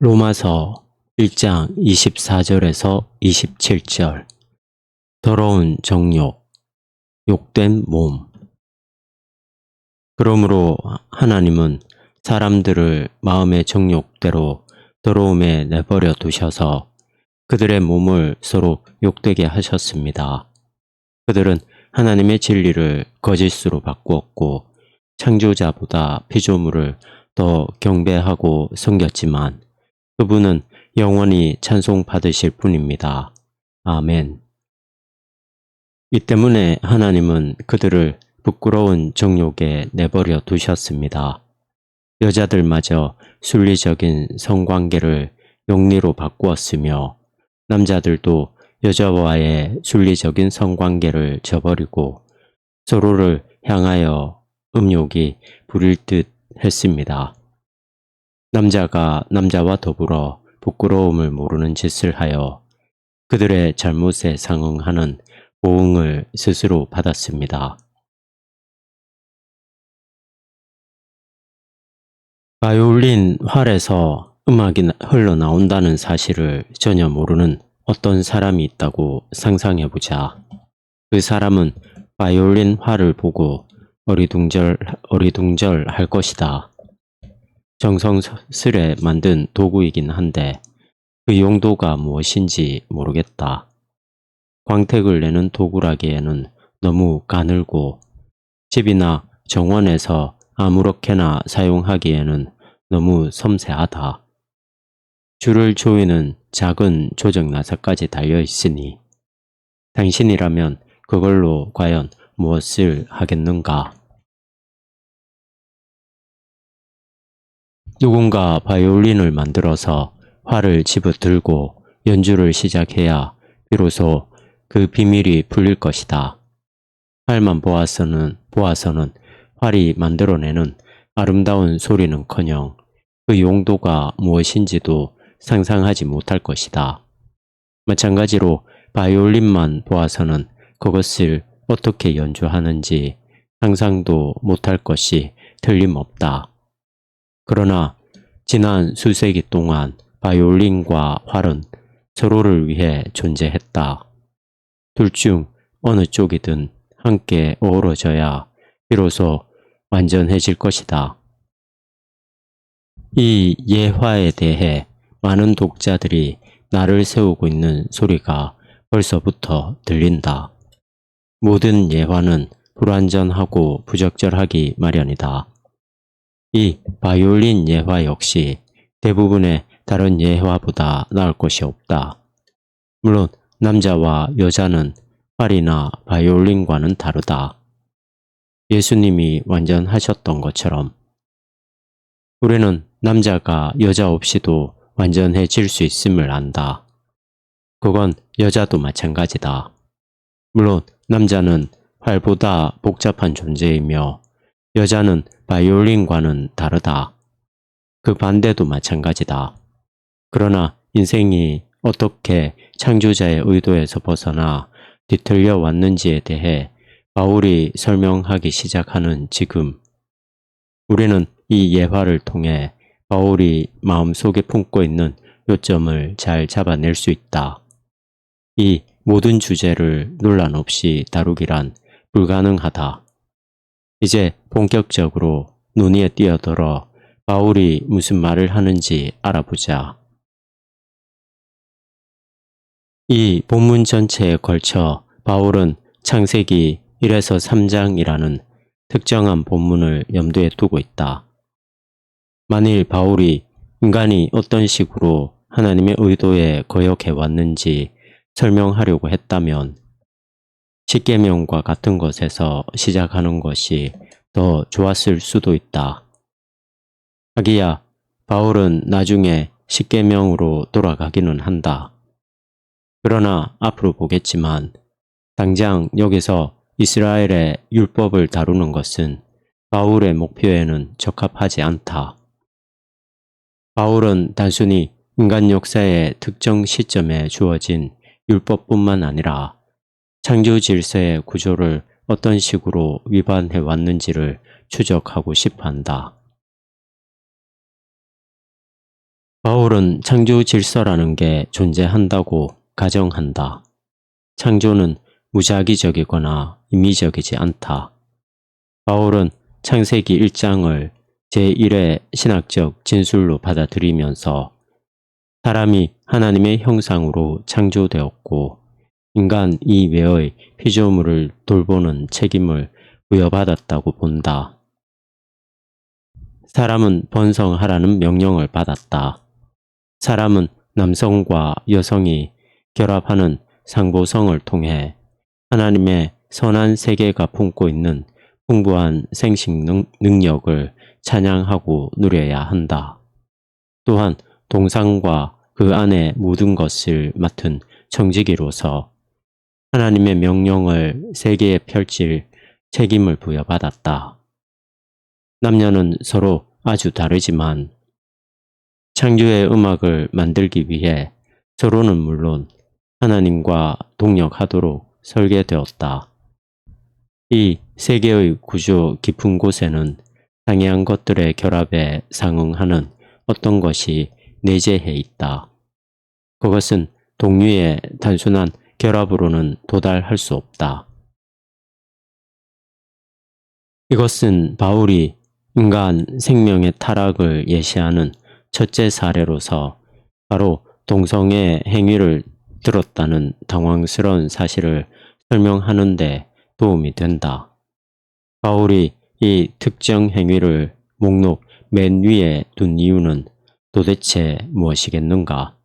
로마서 1장 24절에서 27절. 더러운 정욕, 욕된 몸. 그러므로 하나님은 사람들을 마음의 정욕대로 더러움에 내버려 두셔서 그들의 몸을 서로 욕되게 하셨습니다. 그들은 하나님의 진리를 거짓으로 바꾸었고 창조자보다 피조물을 더 경배하고 섬겼지만 그분은 영원히 찬송받으실 분입니다. 아멘. 이 때문에 하나님은 그들을 부끄러운 정욕에 내버려 두셨습니다. 여자들마저 순리적인 성관계를 영리로 바꾸었으며 남자들도 여자와의 순리적인 성관계를 저버리고 서로를 향하여 음욕이 부릴 듯 했습니다. 남자가 남자와 더불어 부끄러움을 모르는 짓을 하여 그들의 잘못에 상응하는 보응을 스스로 받았습니다. 바이올린 활에서 음악이 흘러나온다는 사실을 전혀 모르는 어떤 사람이 있다고 상상해보자. 그 사람은 바이올린 활을 보고 어리둥절 할 것이다. 정성스레 만든 도구이긴 한데 그 용도가 무엇인지 모르겠다. 광택을 내는 도구라기에는 너무 가늘고 집이나 정원에서 아무렇게나 사용하기에는 너무 섬세하다. 줄을 조이는 작은 조정 나사까지 달려 있으니 당신이라면 그걸로 과연 무엇을 하겠는가? 누군가 바이올린을 만들어서 활을 집어들고 연주를 시작해야 비로소 그 비밀이 풀릴 것이다. 활만 보아서는 활이 만들어내는 아름다운 소리는커녕 그 용도가 무엇인지도 상상하지 못할 것이다. 마찬가지로 바이올린만 보아서는 그것을 어떻게 연주하는지 상상도 못할 것이 틀림없다. 그러나 지난 수세기 동안 바이올린과 활은 서로를 위해 존재했다. 둘 중 어느 쪽이든 함께 어우러져야 비로소 완전해질 것이다. 이 예화에 대해 많은 독자들이 나를 세우고 있는 소리가 벌써부터 들린다. 모든 예화는 불완전하고 부적절하기 마련이다. 이 바이올린 예화 역시 대부분의 다른 예화보다 나을 것이 없다. 물론 남자와 여자는 활이나 바이올린과는 다르다. 예수님이 완전하셨던 것처럼 우리는 남자가 여자 없이도 완전해질 수 있음을 안다. 그건 여자도 마찬가지다. 물론 남자는 활보다 복잡한 존재이며 여자는 바이올린과는 다르다. 그 반대도 마찬가지다. 그러나 인생이 어떻게 창조자의 의도에서 벗어나 뒤틀려 왔는지에 대해 바울이 설명하기 시작하는 지금 우리는 이 예화를 통해 바울이 마음속에 품고 있는 요점을 잘 잡아낼 수 있다. 이 모든 주제를 논란 없이 다루기란 불가능하다. 이제 본격적으로 논의에 뛰어들어 바울이 무슨 말을 하는지 알아보자. 이 본문 전체에 걸쳐 바울은 창세기 1에서 3장이라는 특정한 본문을 염두에 두고 있다. 만일 바울이 인간이 어떤 식으로 하나님의 의도에 거역해 왔는지 설명하려고 했다면 십계명과 같은 것에서 시작하는 것이 더 좋았을 수도 있다. 하기야 바울은 나중에 십계명으로 돌아가기는 한다. 그러나 앞으로 보겠지만 당장 여기서 이스라엘의 율법을 다루는 것은 바울의 목표에는 적합하지 않다. 바울은 단순히 인간 역사의 특정 시점에 주어진 율법뿐만 아니라 창조 질서의 구조를 어떤 식으로 위반해 왔는지를 추적하고 싶어 한다. 바울은 창조 질서라는 게 존재한다고 가정한다. 창조는 무작위적이거나 임의적이지 않다. 바울은 창세기 1장을 제1의 신학적 진술로 받아들이면서 사람이 하나님의 형상으로 창조되었고 인간 이외의 피조물을 돌보는 책임을 부여받았다고 본다. 사람은 번성하라는 명령을 받았다. 사람은 남성과 여성이 결합하는 상보성을 통해 하나님의 선한 세계가 품고 있는 풍부한 생식 능력을 찬양하고 누려야 한다. 또한 동상과 그 안에 모든 것을 맡은 청지기로서 하나님의 명령을 세계에 펼칠 책임을 부여받았다. 남녀는 서로 아주 다르지만 창조의 음악을 만들기 위해 서로는 물론 하나님과 동력하도록 설계되었다. 이 세계의 구조 깊은 곳에는 상이한 것들의 결합에 상응하는 어떤 것이 내재해 있다. 그것은 동류의 단순한 결합으로는 도달할 수 없다. 이것은 바울이 인간 생명의 타락을 예시하는 첫째 사례로서 바로 동성애 행위를 들었다는 당황스러운 사실을 설명하는 데 도움이 된다. 바울이 이 특정 행위를 목록 맨 위에 둔 이유는 도대체 무엇이겠는가?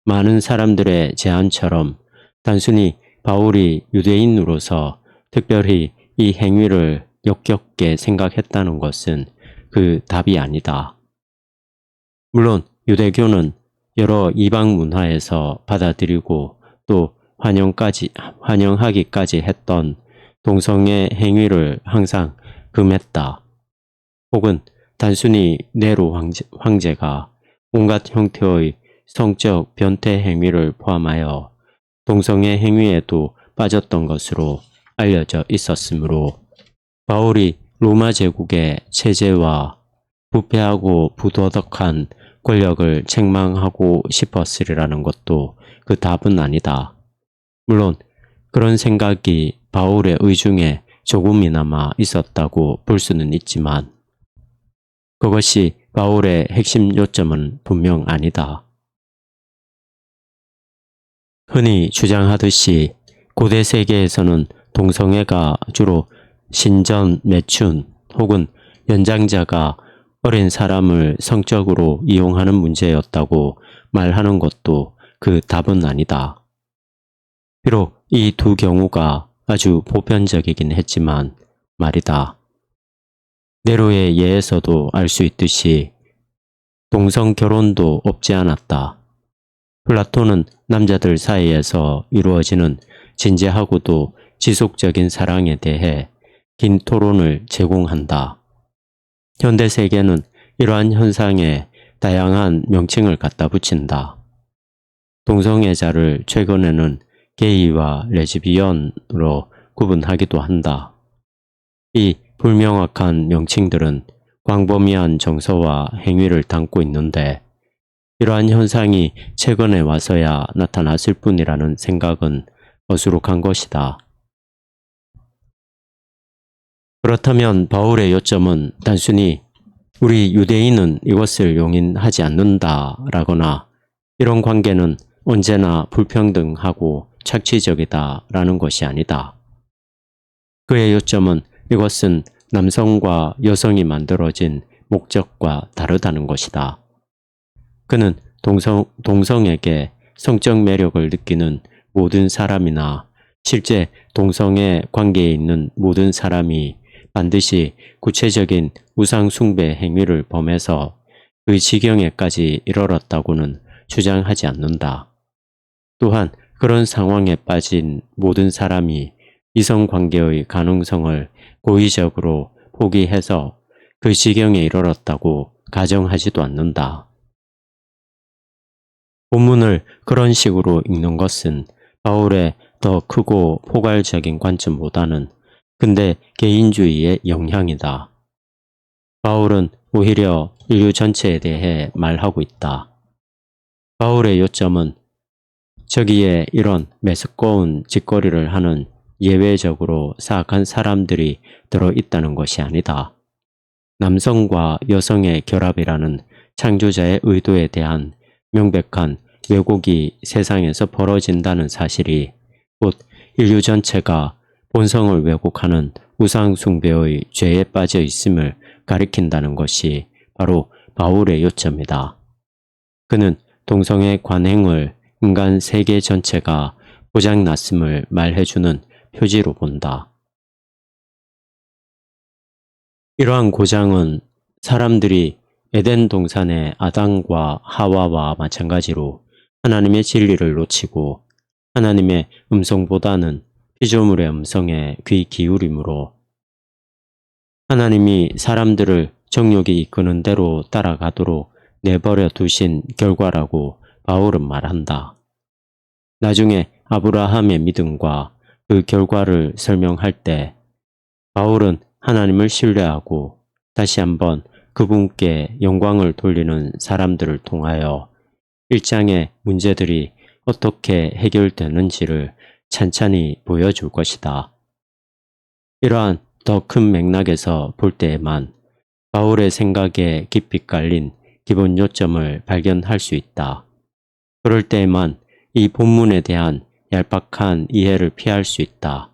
많은 사람들의 제안처럼 단순히 바울이 유대인으로서 특별히 이 행위를 역겹게 생각했다는 것은 그 답이 아니다. 물론 유대교는 여러 이방 문화에서 받아들이고 또 환영하기까지 했던 동성애 행위를 항상 금했다. 혹은 단순히 네로 황제가 온갖 형태의 성적 변태 행위를 포함하여 동성애 행위에도 빠졌던 것으로 알려져 있었으므로 바울이 로마 제국의 체제와 부패하고 부도덕한 권력을 책망하고 싶었으리라는 것도 그 답은 아니다. 물론 그런 생각이 바울의 의중에 조금이나마 있었다고 볼 수는 있지만 그것이 바울의 핵심 요점은 분명 아니다. 흔히 주장하듯이 고대 세계에서는 동성애가 주로 신전, 매춘 혹은 연장자가 어린 사람을 성적으로 이용하는 문제였다고 말하는 것도 그 답은 아니다. 비록 이 두 경우가 아주 보편적이긴 했지만 말이다. 네로의 예에서도 알 수 있듯이 동성 결혼도 없지 않았다. 플라톤은 남자들 사이에서 이루어지는 진지하고도 지속적인 사랑에 대해 긴 토론을 제공한다. 현대 세계는 이러한 현상에 다양한 명칭을 갖다 붙인다. 동성애자를 최근에는 게이와 레즈비언으로 구분하기도 한다. 이 불명확한 명칭들은 광범위한 정서와 행위를 담고 있는데 이러한 현상이 최근에 와서야 나타났을 뿐이라는 생각은 어수룩한 것이다. 그렇다면 바울의 요점은 단순히 우리 유대인은 이것을 용인하지 않는다라거나 이런 관계는 언제나 불평등하고 착취적이다라는 것이 아니다. 그의 요점은 이것은 남성과 여성이 만들어진 목적과 다르다는 것이다. 그는 동성에게 성적 매력을 느끼는 모든 사람이나 실제 동성애 관계에 있는 모든 사람이 반드시 구체적인 우상 숭배 행위를 범해서 그 지경에까지 이르렀다고는 주장하지 않는다. 또한 그런 상황에 빠진 모든 사람이 이성관계의 가능성을 고의적으로 포기해서 그 지경에 이르렀다고 가정하지도 않는다. 본문을 그런 식으로 읽는 것은 바울의 더 크고 포괄적인 관점보다는 근대 개인주의의 영향이다. 바울은 오히려 인류 전체에 대해 말하고 있다. 바울의 요점은 저기에 이런 매스꺼운 짓거리를 하는 예외적으로 사악한 사람들이 들어있다는 것이 아니다. 남성과 여성의 결합이라는 창조자의 의도에 대한 명백한 왜곡이 세상에서 벌어진다는 사실이 곧 인류 전체가 본성을 왜곡하는 우상숭배의 죄에 빠져 있음을 가리킨다는 것이 바로 바울의 요점이다. 그는 동성애 관행을 인간 세계 전체가 고장났음을 말해주는 표지로 본다. 이러한 고장은 사람들이 에덴 동산의 아담과 하와와 마찬가지로 하나님의 진리를 놓치고 하나님의 음성보다는 피조물의 음성에 귀 기울이므로 하나님이 사람들을 정욕이 이끄는 대로 따라가도록 내버려 두신 결과라고 바울은 말한다. 나중에 아브라함의 믿음과 그 결과를 설명할 때 바울은 하나님을 신뢰하고 다시 한번 그분께 영광을 돌리는 사람들을 통하여 일장의 문제들이 어떻게 해결되는지를 찬찬히 보여줄 것이다. 이러한 더 큰 맥락에서 볼 때에만 바울의 생각에 깊이 깔린 기본 요점을 발견할 수 있다. 그럴 때에만 이 본문에 대한 얄팍한 이해를 피할 수 있다.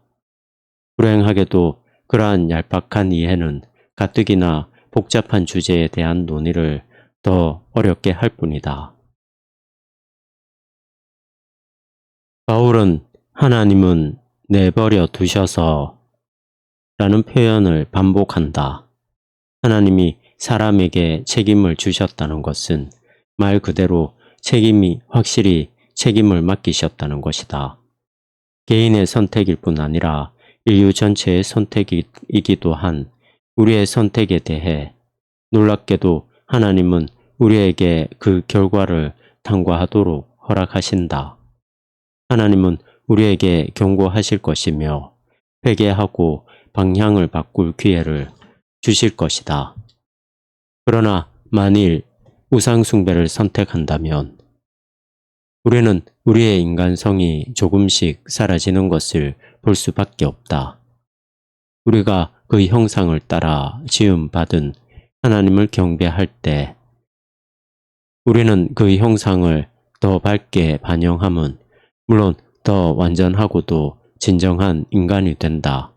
불행하게도 그러한 얄팍한 이해는 가뜩이나 복잡한 주제에 대한 논의를 더 어렵게 할 뿐이다. 바울은 하나님은 내버려 두셔서 라는 표현을 반복한다. 하나님이 사람에게 책임을 주셨다는 것은 말 그대로 책임이 확실히 책임을 맡기셨다는 것이다. 개인의 선택일 뿐 아니라 인류 전체의 선택이기도 한 우리의 선택에 대해 놀랍게도 하나님은 우리에게 그 결과를 탕과하도록 허락하신다. 하나님은 우리에게 경고하실 것이며 회개하고 방향을 바꿀 기회를 주실 것이다. 그러나 만일 우상숭배를 선택한다면 우리는 우리의 인간성이 조금씩 사라지는 것을 볼 수밖에 없다. 우리가 그 형상을 따라 지음받은 하나님을 경배할 때 우리는 그 형상을 더 밝게 반영함은 물론 더 완전하고도 진정한 인간이 된다.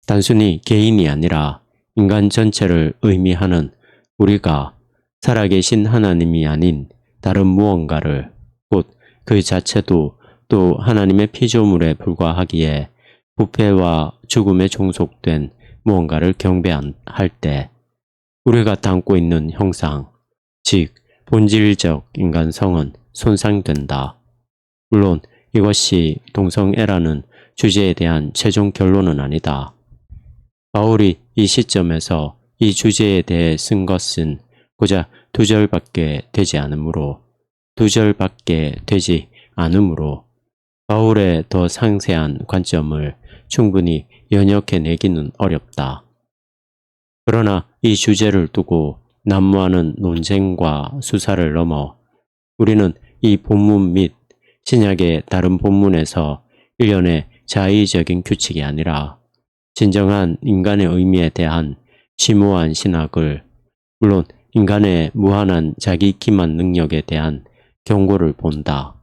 단순히 개인이 아니라 인간 전체를 의미하는 우리가 살아계신 하나님이 아닌 다른 무언가를 곧 그 자체도 또 하나님의 피조물에 불과하기에 부패와 죽음에 종속된 무언가를 경배할 때 우리가 담고 있는 형상, 즉 본질적 인간성은 손상된다. 물론 이것이 동성애라는 주제에 대한 최종 결론은 아니다. 바울이 이 시점에서 이 주제에 대해 쓴 것은 고작 2절밖에 되지 않으므로 바울의 더 상세한 관점을 충분히 연역해내기는 어렵다. 그러나 이 주제를 두고 난무하는 논쟁과 수사를 넘어 우리는 이 본문 및 신약의 다른 본문에서 일련의 자의적인 규칙이 아니라 진정한 인간의 의미에 대한 심오한 신학을, 물론 인간의 무한한 자기 기만 능력에 대한 경고를 본다.